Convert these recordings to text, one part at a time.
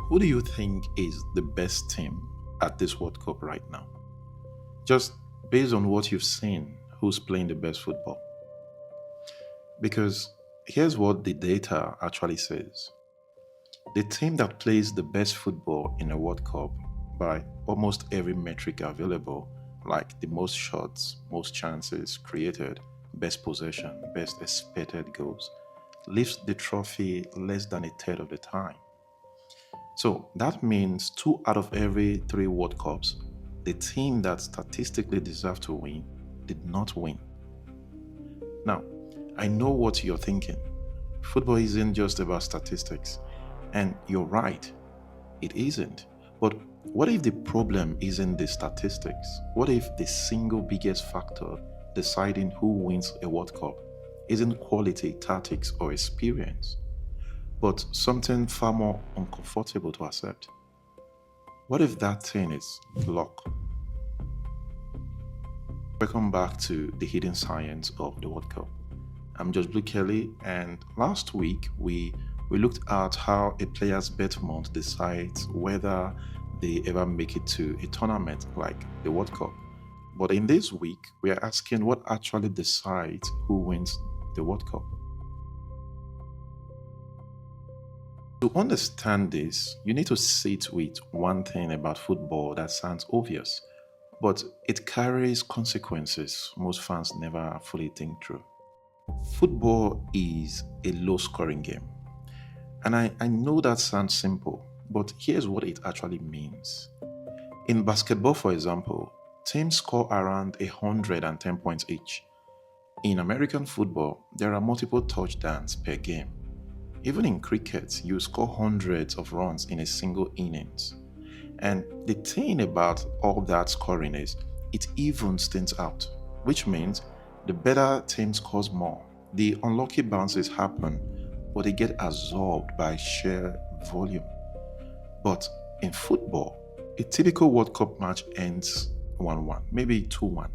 Who do you think is the best team at this World Cup right now? Just based on what you've seen, who's playing the best football? Because here's what the data actually says. The team that plays the best football in a World Cup by almost every metric available, like the most shots, most chances created, best possession, best expected goals, lifts the trophy less than a third of the time. So that means two out of every three World Cups, the team that statistically deserved to win did not win. Now, I know what you're thinking. Football isn't just about statistics. And you're right, it isn't. But what if the problem isn't the statistics? What if the single biggest factor deciding who wins a World Cup isn't quality, tactics, or experience, but something far more uncomfortable to accept? What if that thing is luck? Welcome back to the hidden science of the World Cup. I'm Judge Blue Kelly, and last week we looked at how a player's bet amount decides whether they ever make it to a tournament like the World Cup. But in this week, we are asking what actually decides who wins the World Cup. To understand this, you need to sit with one thing about football that sounds obvious, but it carries consequences most fans never fully think through. Football is a low scoring game. And I know that sounds simple, but here's what it actually means. In basketball, for example, teams score around 110 points each. In American football, there are multiple touchdowns per game. Even in cricket, you score hundreds of runs in a single innings. And the thing about all that scoring is it evens things out, which means the better team scores more. The unlucky bounces happen, but they get absorbed by sheer volume. But in football, a typical World Cup match ends 1-1, maybe 2-1.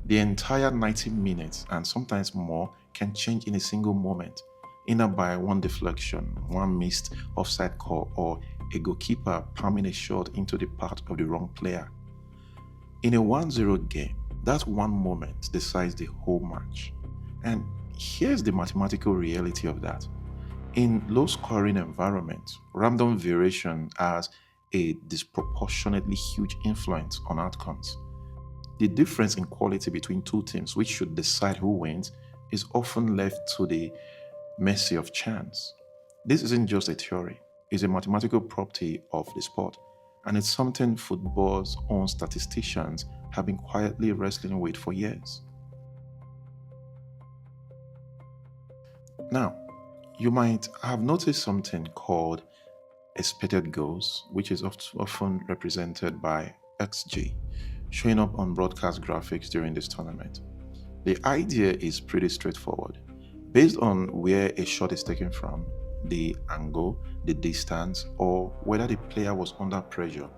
The entire 90 minutes and sometimes more can change in a single moment, either by one deflection, one missed offside call, or a goalkeeper palming a shot into the path of the wrong player. In a 1-0 game, that one moment decides the whole match. And here's the mathematical reality of that. In low-scoring environments, random variation has a disproportionately huge influence on outcomes. The difference in quality between two teams, which should decide who wins, is often left to the mercy of chance. This isn't just a theory, it's a mathematical property of the sport, and it's something football's own statisticians have been quietly wrestling with for years. Now, you might have noticed something called expected goals, which is often represented by XG, showing up on broadcast graphics during this tournament. The idea is pretty straightforward. Based on where a shot is taken from, the angle, the distance, or whether the player was under pressure,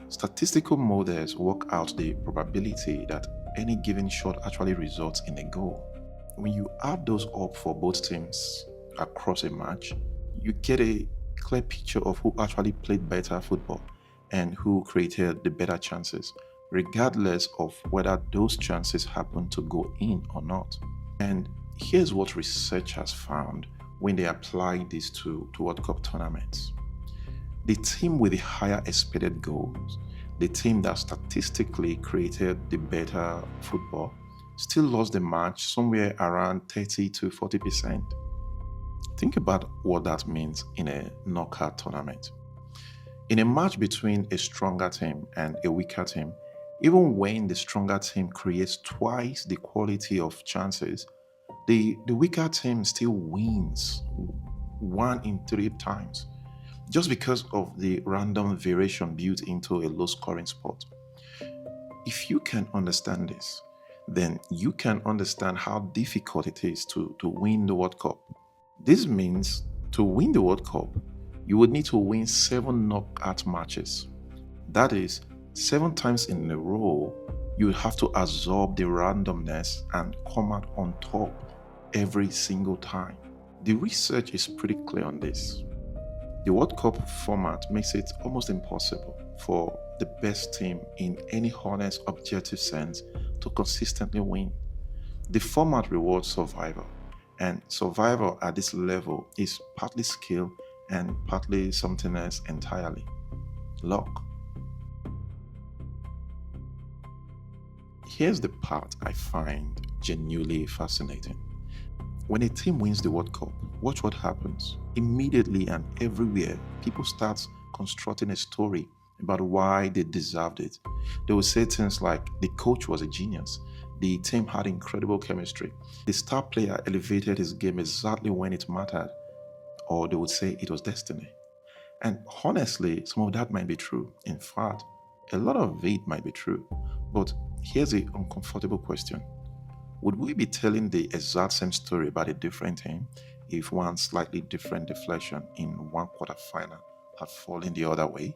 statistical models work out the probability that any given shot actually results in a goal. When you add those up for both teams across a match, you get a clear picture of who actually played better football and who created the better chances, regardless of whether those chances happen to go in or not. And here's what researchers found when they applied this to World Cup tournaments. The team with the higher expected goals, the team that statistically created the better football, still lost the match somewhere around 30 to 40%. Think about what that means in a knockout tournament. In a match between a stronger team and a weaker team, even when the stronger team creates twice the quality of chances, the weaker team still wins 1 in 3 times, just because of the random variation built into a low scoring sport. If you can understand this, then you can understand how difficult it is to win the World Cup. This means to win the World Cup, you would need to win 7 knockout matches. That is, 7 times in a row, you would have to absorb the randomness and come out on top every single time. The research is pretty clear on this. The World Cup format makes it almost impossible for the best team in any honest, objective sense to consistently win. The format rewards survival, and survival at this level is partly skill and partly something else entirely: luck. Here's the part I find genuinely fascinating. When a team wins the World Cup, watch what happens. Immediately and everywhere, people start constructing a story about why they deserved it. They will say things like the coach was a genius, the team had incredible chemistry, the star player elevated his game exactly when it mattered, or they would say it was destiny. And honestly, some of that might be true. In fact, a lot of it might be true. But here's the uncomfortable question: would we be telling the exact same story about a different team if one slightly different deflection in one quarterfinal had fallen the other way?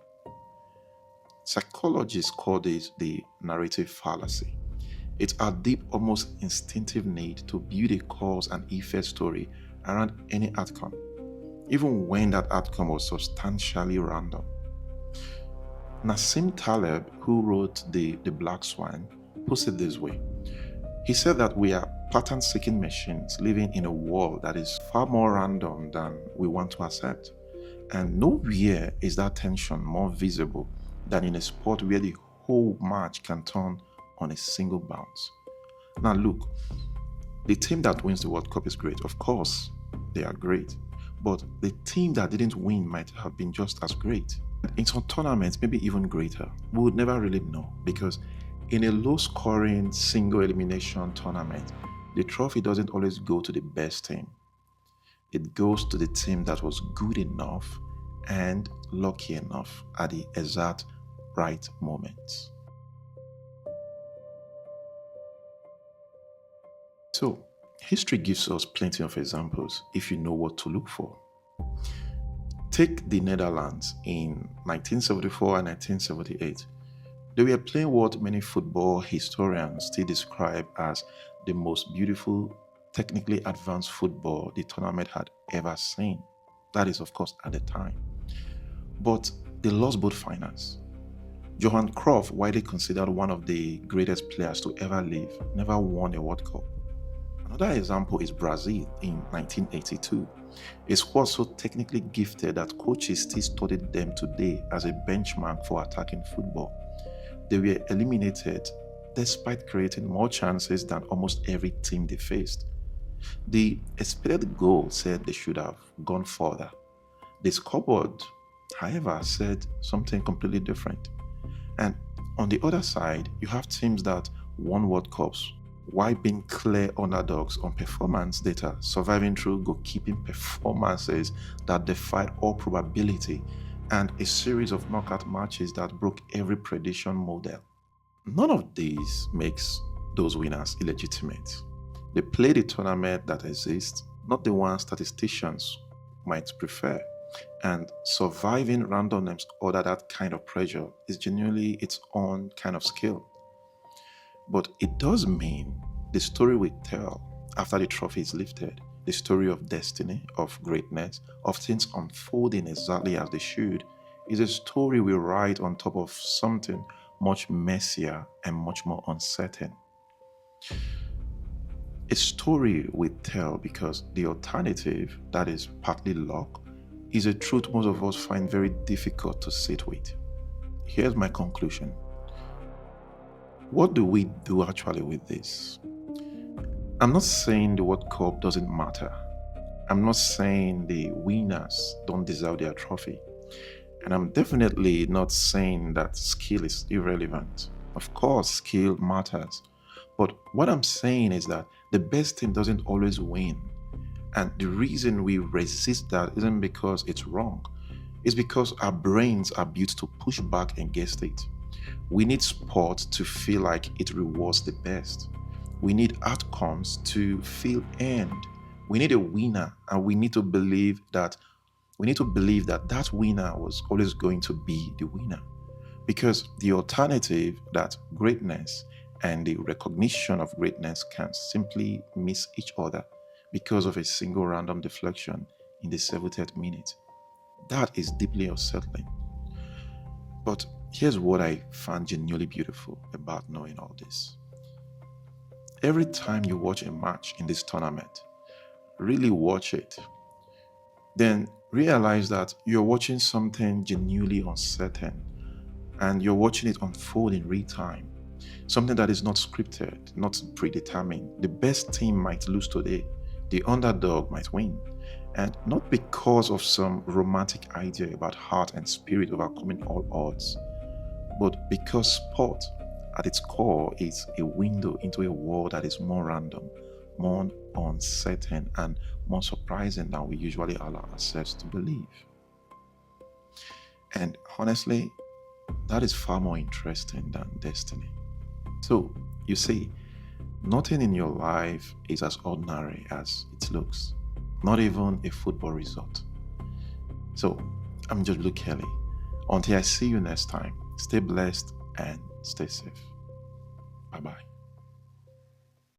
Psychologists call this the narrative fallacy. It's our deep, almost instinctive need to build a cause and effect story around any outcome, even when that outcome was substantially random. Nassim Taleb, who wrote The Black Swan, puts it this way. He said that we are pattern seeking machines living in a world that is far more random than we want to accept. And nowhere is that tension more visible than in a sport where the whole match can turn on a single bounce. Now, look, the team that wins the World Cup is great. Of course, they are great. But the team that didn't win might have been just as great. In some tournaments, maybe even greater. We would never really know because in a low scoring single elimination tournament, the trophy doesn't always go to the best team. It goes to the team that was good enough and lucky enough at the exact right moment. So, history gives us plenty of examples if you know what to look for. Take the Netherlands in 1974 and 1978. They were playing what many football historians still describe as the most beautiful, technically advanced football the tournament had ever seen. That is, of course, at the time. But they lost both finals. Johan Cruyff, widely considered one of the greatest players to ever live, never won a World Cup. Another example is Brazil in 1982. A squad so technically gifted that coaches still studied them today as a benchmark for attacking football. They were eliminated despite creating more chances than almost every team they faced. The expected goal said they should have gone further. The scoreboard, however, said something completely different. And on the other side, you have teams that won World Cups while being clear underdogs on performance data, surviving through goalkeeping performances that defied all probability, and a series of knockout matches that broke every prediction model. None of these makes those winners illegitimate. They play the tournament that exists, not the one statisticians might prefer. And surviving randomness under that kind of pressure is genuinely its own kind of skill. But it does mean the story we tell after the trophy is lifted, the story of destiny, of greatness, of things unfolding exactly as they should, is a story we write on top of something much messier and much more uncertain. A story we tell because the alternative, that is partly luck, is a truth most of us find very difficult to sit with. Here's my conclusion. What do we do actually with this? I'm not saying the World Cup doesn't matter. I'm not saying the winners don't deserve their trophy. And I'm definitely not saying that skill is irrelevant. Of course, skill matters. But what I'm saying is that the best team doesn't always win. And the reason we resist that isn't because it's wrong. It's because our brains are built to push back against it. We need sport to feel like it rewards the best. We need outcomes to feel earned. We need a winner, and we need to believe that that winner was always going to be the winner. Because the alternative, that greatness and the recognition of greatness, can simply miss each other because of a single random deflection in the 70th minute. That is deeply unsettling. But here's what I found genuinely beautiful about knowing all this. Every time you watch a match in this tournament, really watch it, then realize that you're watching something genuinely uncertain and you're watching it unfold in real time. Something that is not scripted, not predetermined. The best team might lose today, the underdog might win. And not because of some romantic idea about heart and spirit overcoming all odds, but because sport at its core is a window into a world that is more random, more uncertain, and more surprising than we usually allow ourselves to believe. And honestly, that is far more interesting than destiny. So, you see, nothing in your life is as ordinary as it looks, not even a football result. So, I'm just Blue Kelly. Until I see you next time, stay blessed and stay safe. Bye bye.